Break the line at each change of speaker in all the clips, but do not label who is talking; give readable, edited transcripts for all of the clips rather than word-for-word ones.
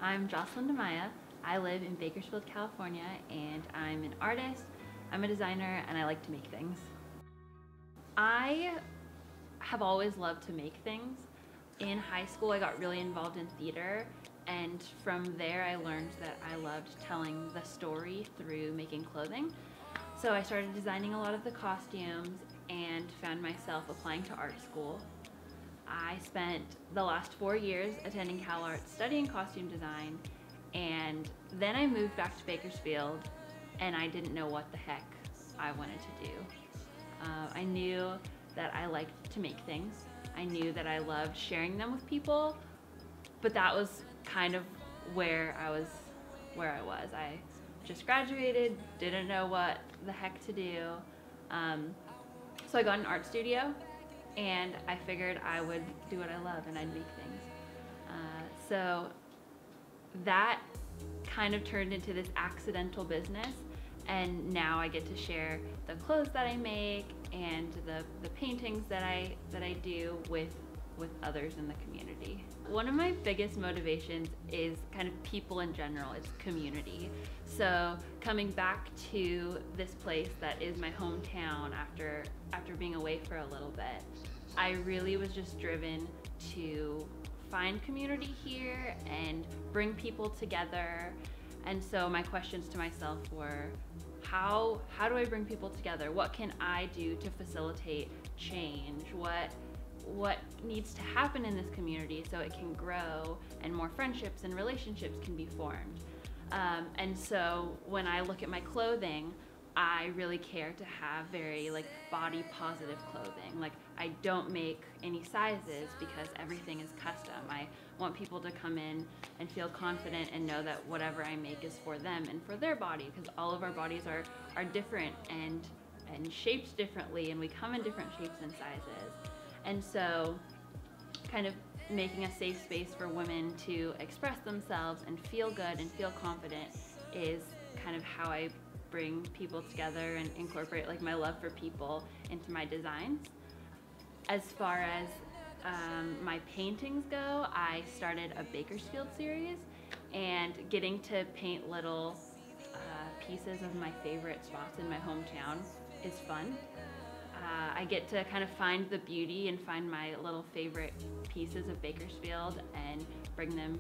I'm Jocelyn Dimaya. I live in Bakersfield, California, and I'm an artist, I'm a designer, and I like to make things. I have always loved to make things. In high school, I got really involved in theater, and from there I learned that I loved telling the story through making clothing. So I started designing a lot of the costumes and found myself applying to art school. I spent the last 4 years attending Cal Arts studying costume design, and then I moved back to Bakersfield and I didn't know what the heck I wanted to do. I knew that I liked to make things. I knew that I loved sharing them with people, but that was kind of where I was. I just graduated, didn't know what the heck to do. So I got an art studio, and I figured I would do what I love and I'd make things. So that kind of turned into this accidental business, and now I get to share the clothes that I make and the paintings that I do with others in the community. One of my biggest motivations is kind of people in general. It's community. So coming back to this place that is my hometown after being away for a little bit, I really was just driven to find community here and bring people together. And so my questions to myself were, how do I bring people together? What can I do to facilitate change? What needs to happen in this community so it can grow and more friendships and relationships can be formed? And so when I look at my clothing, I really care to have very body positive clothing. Like, I don't make any sizes because everything is custom. I want people to come in and feel confident and know that whatever I make is for them and for their body, because all of our bodies are different and shaped differently, and we come in different shapes and sizes. And so kind of making a safe space for women to express themselves and feel good and feel confident is kind of how I bring people together and incorporate my love for people into my designs. As far as my paintings go, I started a Bakersfield series, and getting to paint little pieces of my favorite spots in my hometown is fun. I get to kind of find the beauty and find my little favorite pieces of Bakersfield and bring them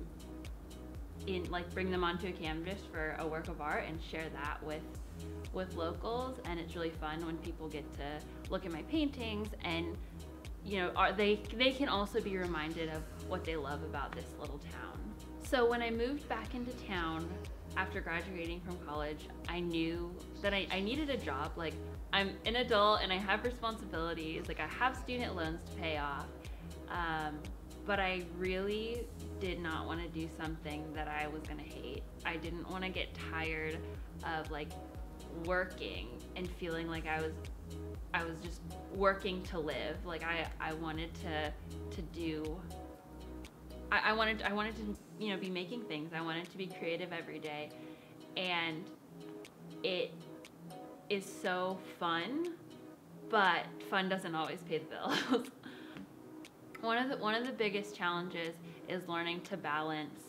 onto a canvas for a work of art and share that with locals. And it's really fun when people get to look at my paintings and they can also be reminded of what they love about this little town. So when I moved back into town after graduating from college, I knew that I needed a job. I'm an adult and I have responsibilities, I have student loans to pay off, but I really did not want to do something that I was gonna hate. I didn't want to get tired of working and feeling like I was just working to live. I wanted to do. I wanted to be making things. I wanted to be creative every day, and it is so fun, but fun doesn't always pay the bills. One of the biggest challenges is learning to balance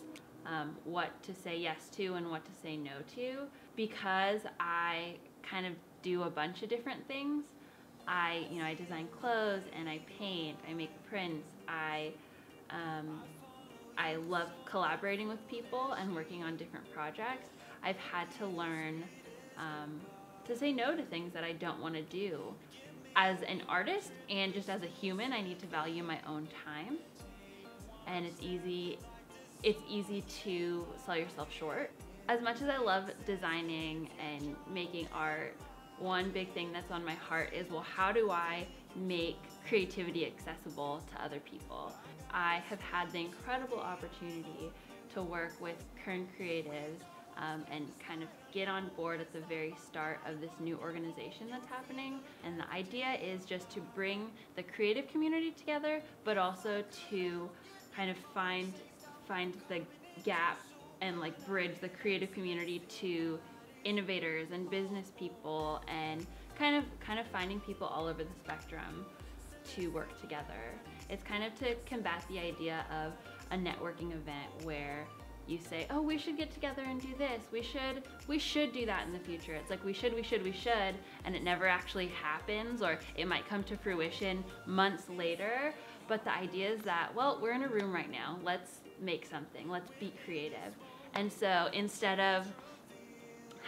what to say yes to and what to say no to, because I kind of do a bunch of different things. I design clothes and I paint, I make prints, I love collaborating with people and working on different projects. I've had to learn to say no to things that I don't want to do. As an artist and just as a human, I need to value my own time, and it's easy to sell yourself short. As much as I love designing and making art, one big thing that's on my heart is, well, how do I make creativity accessible to other people? I have had the incredible opportunity to work with current creatives and kind of get on board at the very start of this new organization that's happening. And the idea is just to bring the creative community together, but also to kind of find the gap and bridge the creative community to innovators and business people, and kind of finding people all over the spectrum to work together. It's kind of to combat the idea of a networking event where you say, oh, we should get together and do this. We should do that in the future. It's like we should, and it never actually happens, or it might come to fruition months later. But the idea is that, well, we're in a room right now. Let's make something. Let's be creative. And so instead of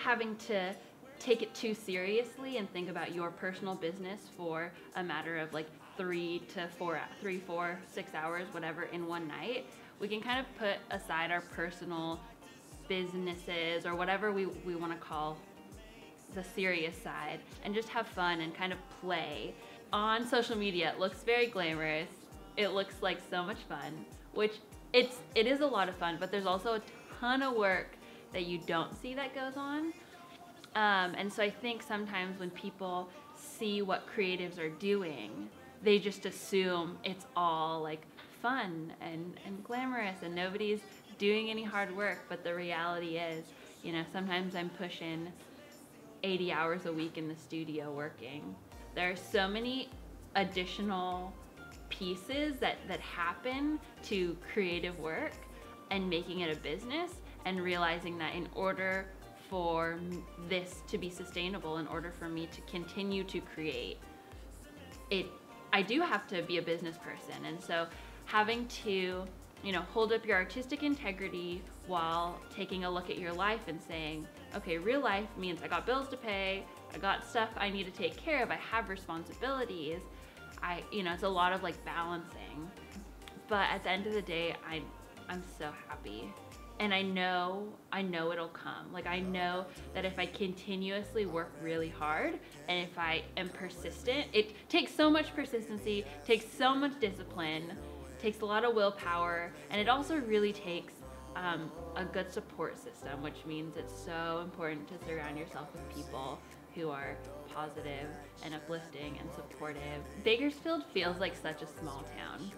having to take it too seriously and think about your personal business for a matter of like 3 to 4, 6 hours, whatever, in one night, we can kind of put aside our personal businesses or whatever we want to call the serious side and just have fun and kind of play. On social media, it looks very glamorous. It looks like so much fun, which it is a lot of fun, but there's also a ton of work that you don't see that goes on. And so I think sometimes when people see what creatives are doing, they just assume it's all like fun and glamorous and nobody's doing any hard work. But the reality is, you know, sometimes I'm pushing 80 hours a week in the studio working. There are so many additional pieces that happen to creative work and making it a business, and realizing that in order for this to be sustainable, in order for me to continue to create, I do have to be a business person. And so having to, you know, hold up your artistic integrity while taking a look at your life and saying, okay, real life means I got bills to pay, I got stuff I need to take care of, I have responsibilities. You know, it's a lot of like balancing. But at the end of the day, I'm so happy. And I know it'll come. Like, I know that if I continuously work really hard and if I am persistent, it takes so much persistency, takes so much discipline, takes a lot of willpower, and it also really takes a good support system, which means it's so important to surround yourself with people who are positive and uplifting and supportive. Bakersfield feels like such a small town.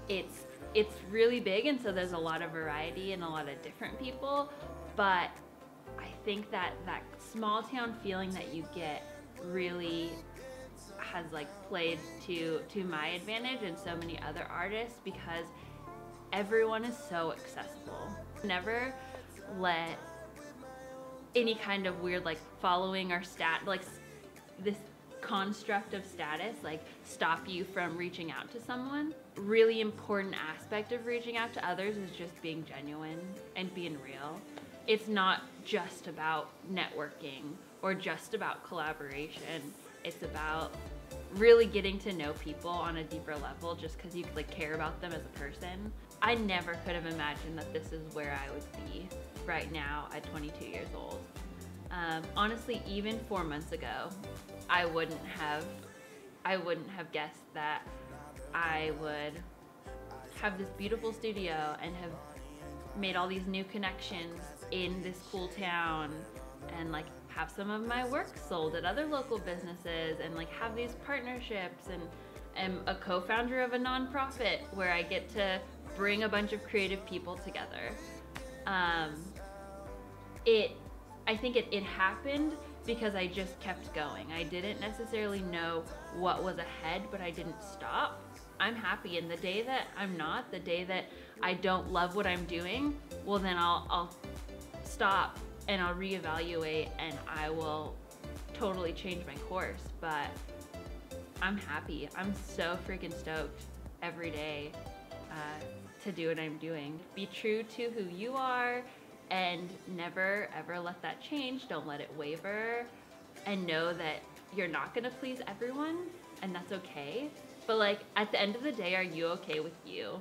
It's really big, and so there's a lot of variety and a lot of different people, but I think that small town feeling that you get really has like played to my advantage and so many other artists, because everyone is so accessible. Never let any kind of weird like following or this construct of status like stop you from reaching out to someone. Really important aspect of reaching out to others is just being genuine and being real. It's not just about networking or just about collaboration. It's about really getting to know people on a deeper level just because you like care about them as a person. I never could have imagined that this is where I would be right now at 22 years old. Honestly, even 4 months ago, I wouldn't have guessed that I would have this beautiful studio and have made all these new connections in this cool town, and like have some of my work sold at other local businesses, and like have these partnerships, and am a co-founder of a nonprofit where I get to bring a bunch of creative people together. I think it happened because I just kept going. I didn't necessarily know what was ahead, but I didn't stop. I'm happy, and the day that I'm not, the day that I don't love what I'm doing, well then I'll stop and I'll reevaluate and I will totally change my course. But I'm happy. I'm so freaking stoked every day to do what I'm doing. Be true to who you are, and never ever let that change. Don't let it waver, and know that you're not gonna please everyone, and that's okay. But like at the end of the day, are you okay with you?